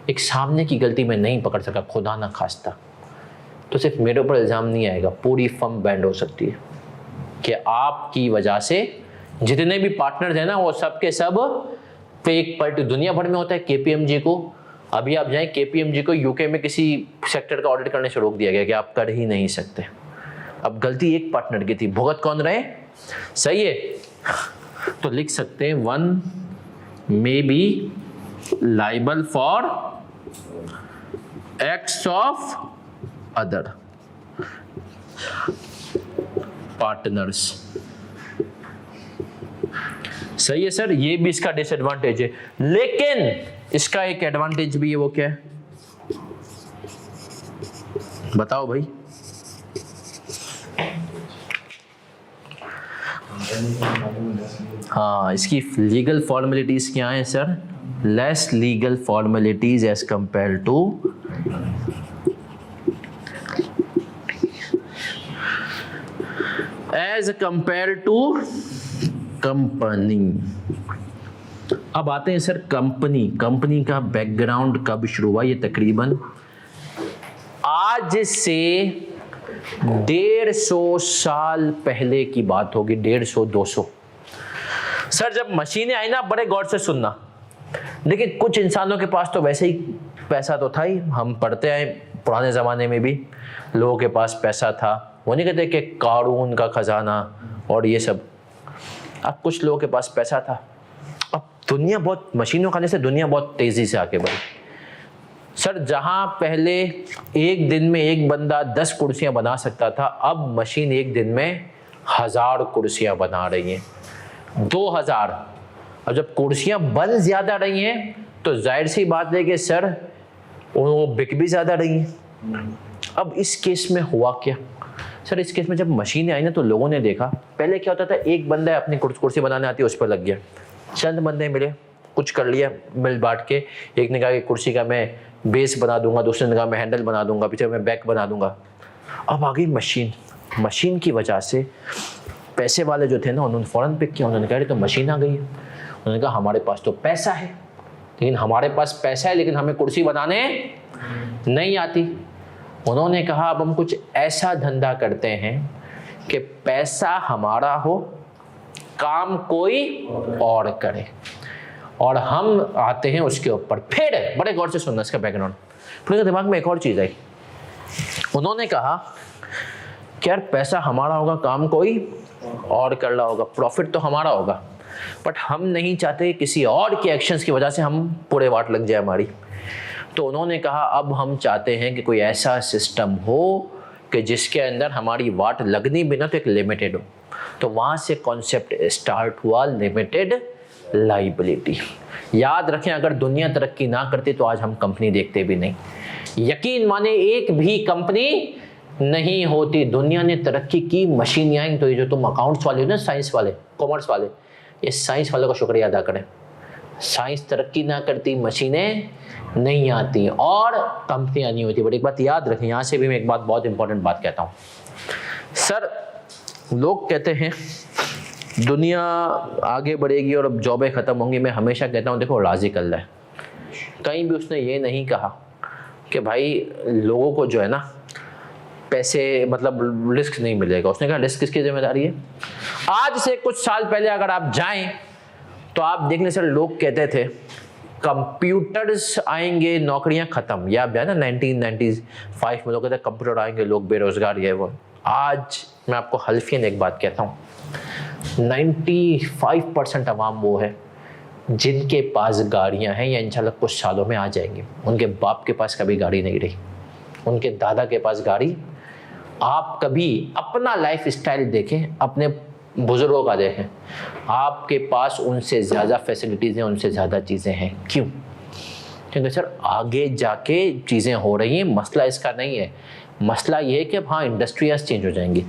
एक सामने की गलती में नहीं पकड़ सका, खुदा ना खास्ता, तो सिर्फ मेरे ऊपर इल्ज़ाम नहीं आएगा, पूरी फर्म बैंड हो सकती है कि आपकी वजह से जितने भी पार्टनर्स हैं ना वो सब के सब फेक पार्टी। दुनिया भर में होता है। केपीएमजी को, अभी आप जाएं, केपीएमजी को यूके में किसी सेक्टर का ऑडिट करने से रोक दिया गया कि आप कर ही नहीं सकते। अब गलती एक पार्टनर की थी, भुगत कौन रहे? सही है, तो लिख सकते हैं 1 may be liable for acts of other partners. सही है सर, ये भी इसका डिसएडवांटेज है। लेकिन इसका एक एडवांटेज भी है, वो क्या है बताओ भाई? हाँ, इसकी लीगल फॉर्मेलिटीज क्या है sir? Less legal formalities as compare to company. अब आते हैं सर कंपनी का बैकग्राउंड कब शुरू हुआ? ये तकरीबन आज से 150 साल पहले की बात होगी, 150-200। सर जब मशीनें आई ना, बड़े गौर से सुनना, देखिए कुछ इंसानों के पास तो वैसे ही पैसा तो था ही, हम पढ़ते आए पुराने ज़माने में भी लोगों के पास पैसा था, वो नहीं कहते कि कारून का खजाना और ये सब। अब कुछ लोगों के पास पैसा था। अब दुनिया बहुत, मशीनों खाने से दुनिया बहुत तेज़ी से आगे बढ़ी। सर जहां पहले एक दिन में एक बंदा 10 कुर्सियां बना सकता था, अब मशीन एक दिन में 1000 कुर्सियां बना रही है, 2000। अब जब कुर्सियां बन ज़्यादा रही हैं तो जाहिर सी बात है कि सर वो बिक भी ज़्यादा रही हैं। अब इस केस में हुआ क्या? सर इस केस में जब मशीनें आई ना तो लोगों ने देखा, पहले क्या होता था, एक बंदा अपनी कुर्सी बनाने आती है उस पर लग गया, चंद बंदे मिले, कुछ कर लिया मिल बांट के। एक ने कहा कि कुर्सी का मैं बेस बना दूंगा, दूसरे ने कहा मैं हैंडल बना दूंगा, पीछे मैं बैक बना दूंगा। अब आ गई मशीन की वजह से पैसे वाले जो थे ना, उन्होंने फ़ौरन पिक किया, उन्होंने कहा तो मशीन आ गई है। उन्होंने कहा हमारे पास तो पैसा है, लेकिन हमें कुर्सी बनाने नहीं आती। उन्होंने कहा अब हम कुछ ऐसा धंधा करते हैं कि पैसा हमारा हो, काम कोई और करे, और हम आते हैं उसके ऊपर। फिर बड़े गौर से सुनना इसका बैकग्राउंड। फिर दिमाग में एक और चीज़ आई, उन्होंने कहा कि यार पैसा हमारा होगा, काम कोई और कर रहा होगा, प्रॉफिट तो हमारा होगा, बट हम नहीं चाहते किसी और के एक्शंस की वजह से हम पूरे वाट लग जाए हमारी। तो उन्होंने कहा अब हम चाहते हैं कि कोई ऐसा सिस्टम हो कि जिसके अंदर हमारी वाट लगनी बिना तो एक लिमिटेड हो। तो वहाँ से कॉन्सेप्ट स्टार्ट हुआ लिमिटेड लाइबिलिटी। याद रखें, अगर दुनिया तरक्की ना करती तो आज हम कंपनी देखते भी नहीं। यकीन माने एक भी कंपनी नहीं होती। दुनिया ने तरक्की की, मशीन आई, तो ये जो तुम अकाउंट्स वाले हो ना, साइंस वाले, कॉमर्स वाले, ये साइंस वालों का शुक्रिया अदा करें। साइंस तरक्की ना करती, मशीनें नहीं आती और कंपनियां नहीं होती। बट एक बात याद रखें, यहाँ से भी मैं एक बात, बहुत इंपॉर्टेंट बात कहता हूँ। सर लोग कहते हैं दुनिया आगे बढ़ेगी और अब जॉबें ख़त्म होंगी। मैं हमेशा कहता हूँ देखो, राज़ी कल्ला है, कहीं भी उसने ये नहीं कहा कि भाई लोगों को जो है ना पैसे मतलब रिस्क नहीं मिलेगा। उसने कहा रिस्क किसकी जिम्मेदारी है। आज से कुछ साल पहले अगर आप जाएं तो आप देखने से लोग कहते थे कंप्यूटर्स आएंगे, नौकरियां खत्म, या ना 1995 में लोग कहते कंप्यूटर आएंगे, लोग बेरोजगार, ये वो। आज मैं आपको हल्फियन एक बात कहता हूँ, 95% अवाम वो है जिनके पास गाड़ियां हैं या इंशाल्लाह कुछ सालों में आ जाएंगी। उनके बाप के पास कभी गाड़ी नहीं रही, उनके दादा के पास गाड़ी। आप कभी अपना लाइफ स्टाइल देखें, अपने बुजुर्गों का देखें, आपके पास उनसे ज़्यादा फैसिलिटीज़ हैं, उनसे ज़्यादा चीज़ें हैं। क्यों? क्योंकि सर आगे जाके चीज़ें हो रही हैं। मसला इसका नहीं है, मसला ये है कि अब हाँ इंडस्ट्रीज चेंज हो जाएंगी।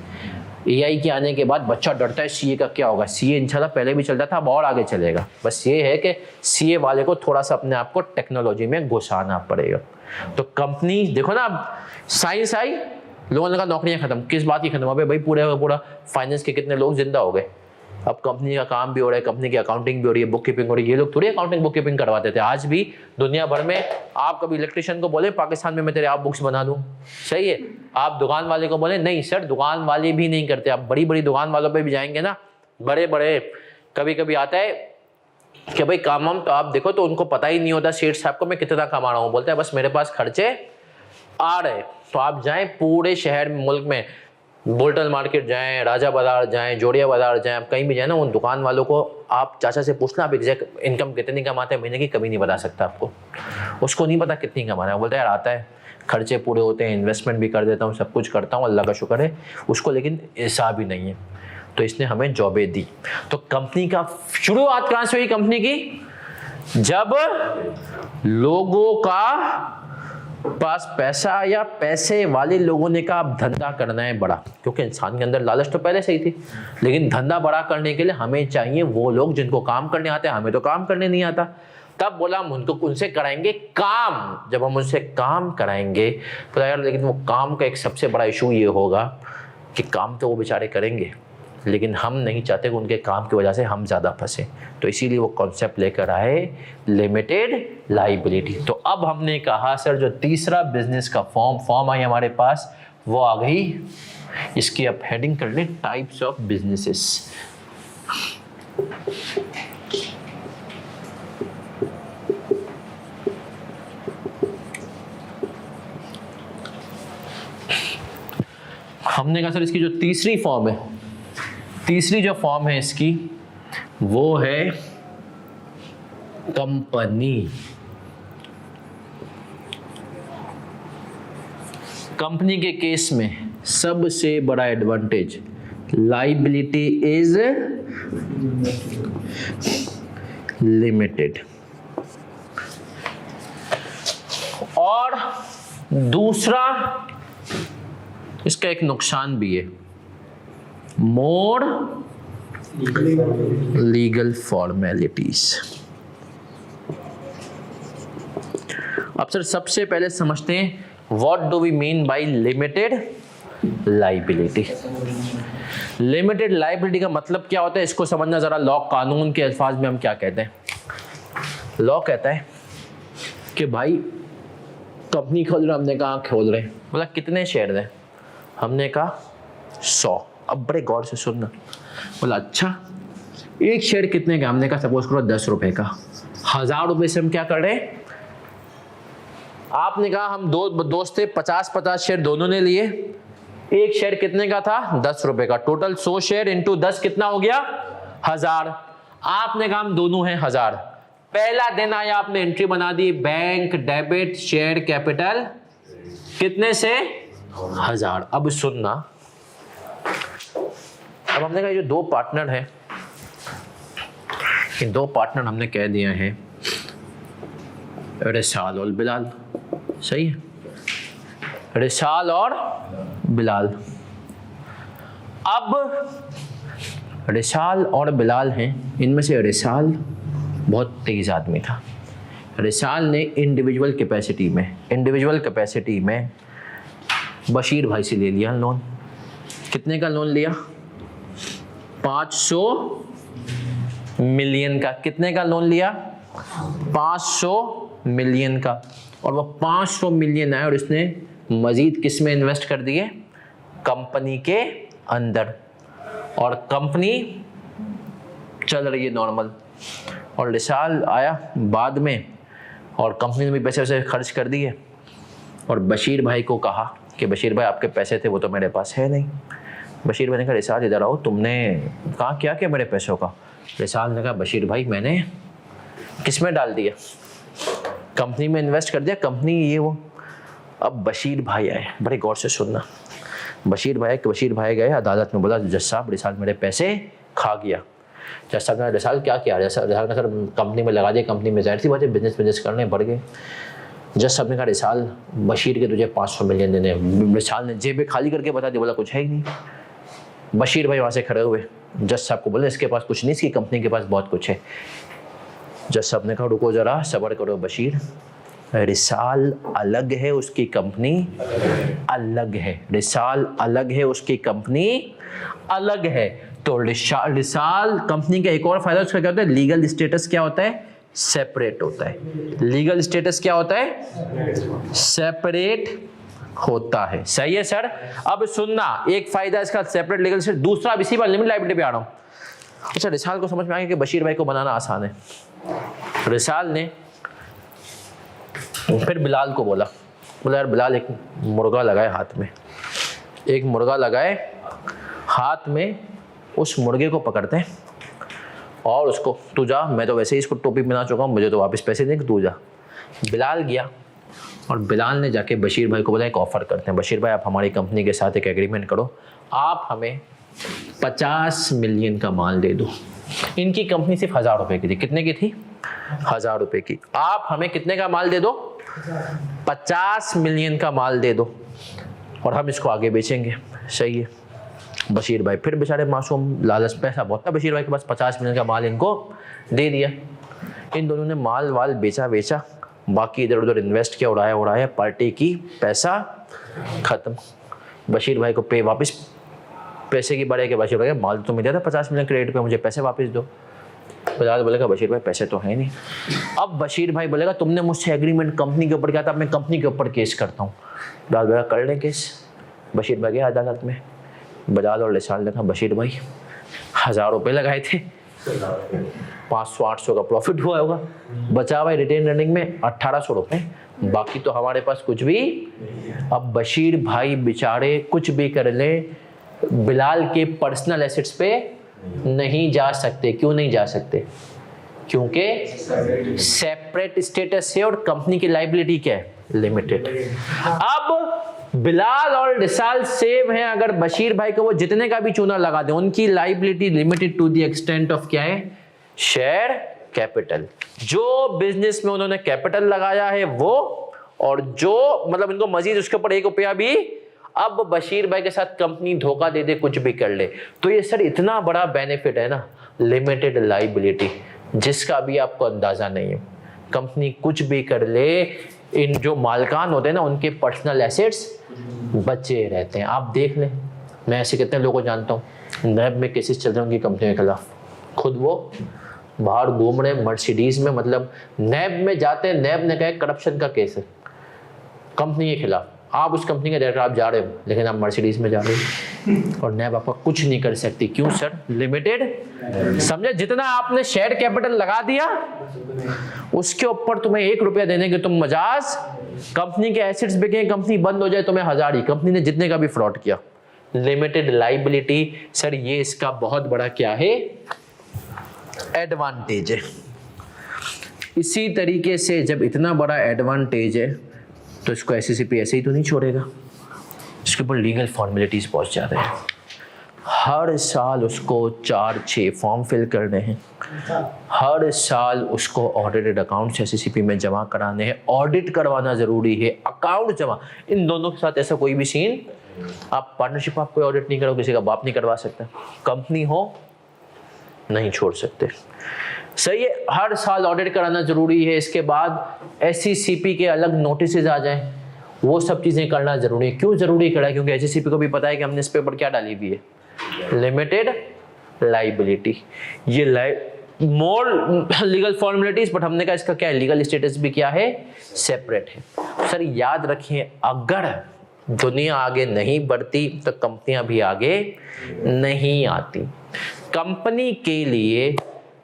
एआई के आने के बाद बच्चा डरता है सीए का क्या होगा। सीए इंशाल्लाह पहले भी चलता था, अब और आगे चलेगा। बस ये है कि सीए वाले को थोड़ा सा अपने आप को टेक्नोलॉजी में घुसाना पड़ेगा। तो कंपनी देखो ना, अब साइंस आई, लोगों ने कहा नौकरियां खत्म। किस बात की खत्म? अबे भाई पूरा फाइनेंस के कितने लोग जिंदा हो गए। अब कंपनी का काम भी हो रहा है, कंपनी की अकाउंटिंग भी हो रही है, बुक कीपिंग हो रही है। ये लोग थोड़ी अकाउंटिंग बुक कीपिंग करवाते थे। आज भी दुनिया भर में आप कभी इलेक्ट्रिशियन को बोले पाकिस्तान में मैं तेरे आप बुक्स बना दूं, सही है। आप दुकान वाले को बोले, नहीं सर दुकान वाले भी नहीं करते। आप बड़ी बड़ी दुकान वालों पे भी जाएंगे ना, बड़े बड़े कभी कभी आता है कि भाई काम वाम तो आप देखो, तो उनको पता ही नहीं होता सेठ साहब को मैं कितना कमा रहा हूँ। बोलते हैं बस मेरे पास खर्चे आ रहे। तो आप जाएं पूरे शहर में, मुल्क में, बुल्टन मार्केट जाएं, राजा बाजार जाएं, जोड़िया बाजार जाएं, आप कहीं भी जाएं ना, उन दुकान वालों को आप चाचा से पूछना आप एग्जैक्ट इनकम कितनी कमाते हैं महीने की, कभी नहीं बता सकता आपको। उसको नहीं पता कितनी कमा रहा है। बोलता है यार आता है, खर्चे पूरे होते हैं, इन्वेस्टमेंट भी कर देता हूँ, सब कुछ करता हूँ, अल्लाह का शुक्र है। उसको लेकिन हिसाब ही नहीं है। तो इसने हमें जॉबें दी। तो कंपनी का शुरुआत कहाँ से हुई कंपनी की? जब लोगों का पास पैसा या पैसे वाले लोगों ने कहा अब धंधा करना है बड़ा, क्योंकि इंसान के अंदर लालच तो पहले से ही थी। लेकिन धंधा बड़ा करने के लिए हमें चाहिए वो लोग जिनको काम करने आते हैं, हमें तो काम करने नहीं आता। तब बोला हम उनसे कराएंगे काम। जब हम उनसे काम कराएंगे तो यार, लेकिन वो काम का एक सबसे बड़ा इशू ये होगा कि काम तो वो बेचारे करेंगे, लेकिन हम नहीं चाहते कि उनके काम की वजह से हम ज़्यादा फंसे। तो इसीलिए वो कॉन्सेप्ट लेकर आए लिमिटेड लाइबिलिटी। तो अब हमने कहा सर जो तीसरा बिजनेस का फॉर्म आई हमारे पास, वो आ गई। इसकी अब हेडिंग कर लें टाइप्स ऑफ बिजनेसेस। हमने कहा सर इसकी जो तीसरी फॉर्म है, तीसरी जो फॉर्म है इसकी, वो है कंपनी। कंपनी के केस में सबसे बड़ा एडवांटेज, लाइबिलिटी इज लिमिटेड। और दूसरा इसका एक नुकसान भी है, मोर लीगल फॉर्मेलिटीज। अब सर सबसे पहले समझते हैं what do we mean by limited liability. Limited liability का मतलब क्या होता है, इसको समझना जरा। लॉ, कानून के अल्फाज में हम क्या कहते हैं? लॉ कहता है कि भाई कंपनी खोल रहे, हमने कहा खोल रहे, बोला कितने शेयर दें, हमने कहा 100। अब बड़े गौर से सुनना। बोला अच्छा एक शेयर कितने का? हमने कहा सपोज करो 10 रुपए का। 1000 रुपए से हम क्या कर रहे हैं? आपने कहा हम दो दोस्त थे, 50-50 शेयर दोनों ने लिए। एक शेयर कितने का था? 10 रुपए का। टोटल 100 शेयर इंटू 10 कितना हो गया? 1000। आपने कहा हम दोनों हैं 1000। पहला दिन आया, आपने एंट्री बना दी, बैंक डेबिट शेयर कैपिटल कितने से? 1000। अब सुनना, अब हमने कहा ये जो दो पार्टनर हैं, इन दो पार्टनर हमने कह दिए हैं रिसाल और बिलाल, सही है? रिसाल और बिलाल। अब रिसाल और बिलाल हैं, इनमें से रिसाल बहुत तेज आदमी था। रिसाल ने इंडिविजुअल कैपेसिटी में बशीर भाई से ले लिया लोन। कितने का लोन लिया? 500 मिलियन का। कितने का लोन लिया? 500 मिलियन का। और वो 500 मिलियन आए और इसने मजीद किस में इन्वेस्ट कर दिए? कंपनी के अंदर। और कंपनी चल रही है नॉर्मल। और रिसाल आया बाद में और कंपनी ने भी पैसे वैसे खर्च कर दिए और बशीर भाई को कहा कि बशीर भाई आपके पैसे थे वो तो मेरे पास है नहीं। बशीर भाई ने कहा रिसाल इधर आओ, तुमने कहा क्या मेरे पैसों का? रिसाल ने कहा बशीर भाई मैंने किस में डाल दिया? कंपनी में इन्वेस्ट कर दिया, कंपनी ये वो। अब बशीर भाई आए, बड़े गौर से सुनना। बशीर भाई गए अदालत में, बोला जज साहब रिसाल मेरे पैसे खा गया। जज साहब ने रिसाल क्या किया? रिसाल ने सर कंपनी में लगा दिया, कंपनी में जाहिर सी बात है बिजनेस करने बढ़ गए। जज साहब ने कहा रिसाल बशीर के तुझे 500 मिलियन देने। रिसाल ने जेबें खाली करके बता दिया, बोला कुछ है ही नहीं। बशीर भाई वहाँ से खड़े हुए, जज साहब को बोले इसके पास कुछ नहीं, इसकी कंपनी के पास बहुत कुछ है। जज साहब ने कहा रुको जरा, सब्र करो बशीर, रिसाल अलग है, उसकी कंपनी अलग है। रिसाल अलग है, उसकी कंपनी अलग है। तो रिसाल कंपनी का एक और फायदा उसका क्या होता है? लीगल स्टेटस क्या होता है? सेपरेट होता है। लीगल स्टेटस क्या होता है? सेपरेट होता है। सही है सर। अब सुनना, एक फायदा इसका सेपरेट लीगल स्टेटस, दूसरा अब इसी पर लिमिट लायबिलिटी पे आ रहा हूं। अच्छा, रिसाल को समझ में आ गया कि बशीर भाई को बनाना आसान है। रिसाल ने फिर बिलाल को बोला यार बिलाल एक मुर्गा लगाए हाथ में, एक मुर्गा लगाए हाथ में, उस मुर्गे को पकड़ते हैं और उसको तू जा, मैं तो वैसे ही इसको टोपी बना चुका हूँ, मुझे तो वापस पैसे दें, तू जा। बिलाल गया और बिलाल ने जाके बशीर भाई को बोला एक ऑफर करते हैं, बशीर भाई आप हमारी कंपनी के साथ एक एग्रीमेंट करो, आप हमें 50 मिलियन का माल दे दो। इनकी कंपनी सिर्फ 1000 रुपए की थी। कितने की थी? 1000 रुपए की। आप हमें कितने का माल दे दो? 50 मिलियन का माल दे दो और हम इसको आगे बेचेंगे। सही है। बशीर भाई फिर बेचारे मासूम, लालच, पैसा बहुत था बशीर भाई के पास, 50 मिलियन का माल इनको दे दिया। इन दोनों ने माल वाल बेचा, बाकी इधर उधर इन्वेस्ट किया, उड़ाया, पार्टी की, पैसा खत्म। बशीर भाई को पे वापस पैसे की बड़े के बशीर भाई माल तो मिला था 50 मिलियन क्रेडिट पे, मुझे पैसे वापस दो। बिलाल बोलेगा बशीर भाई पैसे तो है नहीं। अब बशीर भाई बोलेगा तुमने मुझसे एग्रीमेंट कंपनी के ऊपर किया था, मैं कंपनी के ऊपर केस करता हूँ। बिलाल बोलेगा कर लें केस। बशीर भाई गया अदालत में। बिलाल और रिसाल ने कहा बशीर भाई 1000 रुपये लगाए थे, 500-800 का प्रॉफिट हुआ होगा, बचा भाई रिटेन अर्निंग में 1800 रुपये, बाकी तो हमारे पास कुछ भी। अब बशीर भाई बेचारे कुछ भी कर ले, बिलाल के पर्सनल एसेट्स पे नहीं जा सकते। क्यों नहीं जा सकते? क्योंकि सेपरेट स्टेटस है और कंपनी की लायबिलिटी क्या है? लिमिटेड। अब बिलाल और रिसाल सेम है, अगर बशीर भाई को वो जितने का भी चूना लगा दे, उनकी liability limited to the extent of क्या है? Share capital. जो बिजनेस में उन्होंने कैपिटल लगाया है वो, और जो मतलब इनको मजीद उसके ऊपर 1 रुपया भी, अब बशीर भाई के साथ कंपनी धोखा दे दे, कुछ भी कर ले, तो ये सर इतना बड़ा बेनिफिट है ना, लिमिटेड लायबिलिटी, जिसका भी आपको अंदाजा नहीं है। कंपनी कुछ भी कर ले, इन जो मालकान होते हैं ना, उनके पर्सनल एसेट्स बचे रहते हैं। आप देख लें, मैं ऐसे कितने लोगों को जानता हूँ, नैब में केसेस चल रहे हैं उनकी कंपनी के खिलाफ, खुद वो बाहर घूम रहे मर्सिडीज में, मतलब नैब में जाते हैं, नैब ने कहा करप्शन का केस है कंपनी के खिलाफ, आप उस कंपनी के डायरेक्टर आप जा रहे हो, लेकिन आप मर्सिडीज में जा रहे हो और नैब आपका कुछ नहीं कर सकती। क्यों सर? लिमिटेड। समझे? जितना आपने शेयर कैपिटल लगा दिया उसके ऊपर तुम्हें 1 रुपया देने के तुम मजाज, कंपनी के एसेट्स बिके, कंपनी बंद हो जाए तुम्हें 1000 ही, कंपनी ने जितने का भी फ्रॉड किया। लिमिटेड लायबिलिटी सर, ये इसका बहुत बड़ा क्या है? एडवांटेज है। इसी तरीके से जब इतना बड़ा एडवांटेज है तो इसको SCCP ऐसे ही तो नहीं छोड़ेगा, इसके ऊपर लीगल फॉर्मेलिटीज पहुंच जाते हैं। हर साल उसको 4-6 फॉर्म फिल करने हैं, हर साल उसको ऑडिटेड अकाउंट्स SCCP में जमा कराने हैं, ऑडिट करवाना जरूरी है, अकाउंट जमा, इन दोनों के साथ ऐसा कोई भी सीन आप पार्टनरशिप आप कोई ऑडिट नहीं करो, किसी का बाप नहीं करवा सकता, कंपनी हो नहीं छोड़ सकते। सही है, हर साल ऑडिट कराना जरूरी है। इसके बाद SECP के अलग नोटिस आ जाएं, वो सब चीजें करना जरूरी है। क्यों जरूरी करा है? क्योंकि SECP को भी पता है कि हमने इस पेपर क्या डाली हुई है, लिमिटेड लाइबिलिटी। ये मोर लीगल फॉर्मेलिटीज, बट हमने कहा इसका क्या है, लीगल स्टेटस भी क्या है, सेपरेट है। सर याद रखिए, अगर दुनिया आगे नहीं बढ़ती तो कंपनियां भी आगे नहीं आती। कंपनी के लिए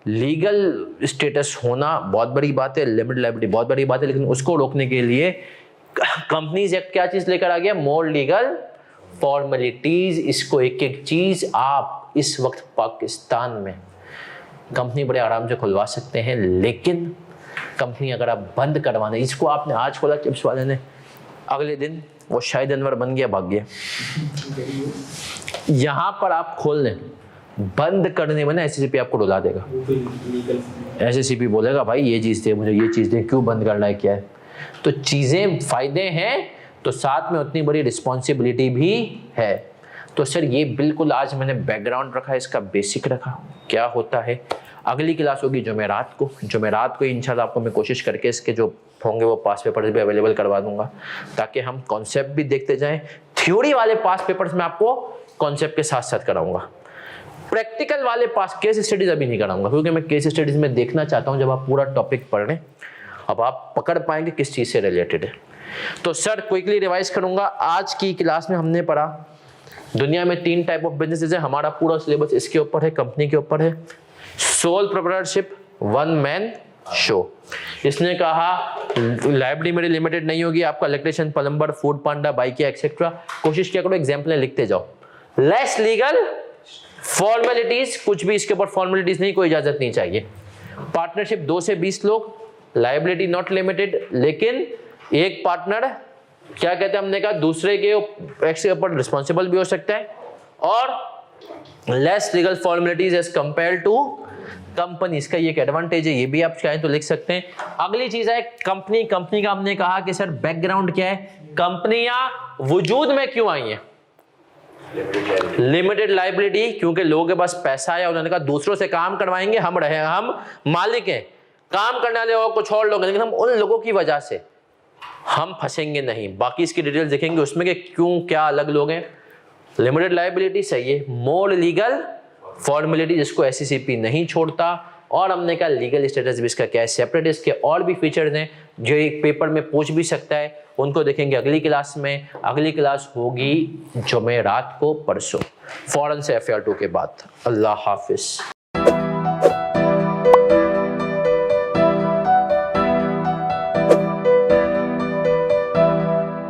लीगल स्टेटस होना बहुत बड़ी बात है, लिमिटेड लायबिलिटी बहुत बड़ी बात है, लेकिन उसको रोकने के लिए कंपनीज एक्ट क्या चीज लेकर आ गया, मोर लीगल फॉर्मेलिटीज। इसको एक एक चीज आप इस वक्त पाकिस्तान में कंपनी बड़े आराम से खुलवा सकते हैं, लेकिन कंपनी अगर आप बंद करवाने, इसको आपने आज खोला चिप्स वाले ने, अगले दिन वो शाहिद अनवर बन गया, भाग गया। यहां पर आप खोल लें, बंद करने में ना SECP आपको डुला देगा। SECP बोलेगा भाई ये चीज दे मुझे, ये चीज दे, क्यों बंद करना है, क्या है। तो चीजें फायदे हैं तो साथ में उतनी बड़ी रिस्पॉन्सिबिलिटी भी है। तो सर ये बिल्कुल आज मैंने बैकग्राउंड रखा, इसका बेसिक रखा क्या होता है। अगली क्लास होगी जुमेरात को इंशाल्लाह आपको मैं कोशिश करके इसके जो होंगे वो पास पेपर्स भी अवेलेबल करवा दूंगा, ताकि हम कॉन्सेप्ट भी देखते जाएं। थ्योरी वाले पास पेपर्स में आपको कॉन्सेप्ट के साथ साथ कराऊंगा, प्रैक्टिकल वाले पास केस स्टडीज अभी नहीं कराऊंगा, क्योंकि मैं केस स्टडीज में देखना चाहता हूं जब आप पूरा टॉपिक पढ़ लें, अब आप पकड़ पाएंगे किस चीज से रिलेटेड है। तो सर क्विकली रिवाइज करूंगा। आज की क्लास में हमने पढ़ा दुनिया में 3 टाइप ऑफ बिजनेसेस है, हमारा पूरा सिलेबस इसके ऊपर है, कंपनी के ऊपर है। Sole proprietorship, one man show. इसने कहा लाइबिलिटी मेरी लिमिटेड नहीं होगी, आपका इलेक्ट्रिशियन, प्लम्बर, फूड पांडा, बाइकिया एक्सेट्रा। कोशिश क्या करो एग्जाम्पल लिखते जाओ। लेस लीगल फॉर्मेलिटीज, कुछ भी इसके ऊपर फॉर्मेलिटीज नहीं, कोई इजाजत नहीं चाहिए। पार्टनरशिप 2 से 20 लोग, लाइबिलिटी नॉट लिमिटेड, लेकिन एक पार्टनर क्या कहते हैं, हमने कहा दूसरे के ऊपर रिस्पॉन्सिबल भी हो सकता है, और less legal formalities as compare to company. इसका ये एक एडवांटेज है, ये भी आप चाहें तो लिख सकते हैं। अगली चीज है कंपनी का हमने कहा कि सर बैकग्राउंड क्या है, कंपनियां वजूद में क्यों आई हैं। लिमिटेड लाइबिलिटी, क्योंकि लोगों के पास पैसा है, उन्होंने कहा दूसरों से काम करवाएंगे, हम मालिक हैं, काम करने वाले और कुछ और लोग हैं, लेकिन हम उन लोगों की वजह से हम फंसेंगे नहीं। बाकी इसकी डिटेल देखेंगे उसमें कि क्यों क्या अलग लोग हैं। लिमिटेड लाइबिलिटी सही है। मोर लीगल फॉर्मेलिटी जिसको SECP नहीं छोड़ता, और हमने कहा लीगल स्टेटस भी इसका क्या है, सेपरेट। इसके और भी फीचर्स हैं जो एक पेपर में पूछ भी सकता है, उनको देखेंगे अगली क्लास में। अगली क्लास होगी जुमेरात को, परसों, फौरन से FR2 के बाद। अल्लाह हाफिज।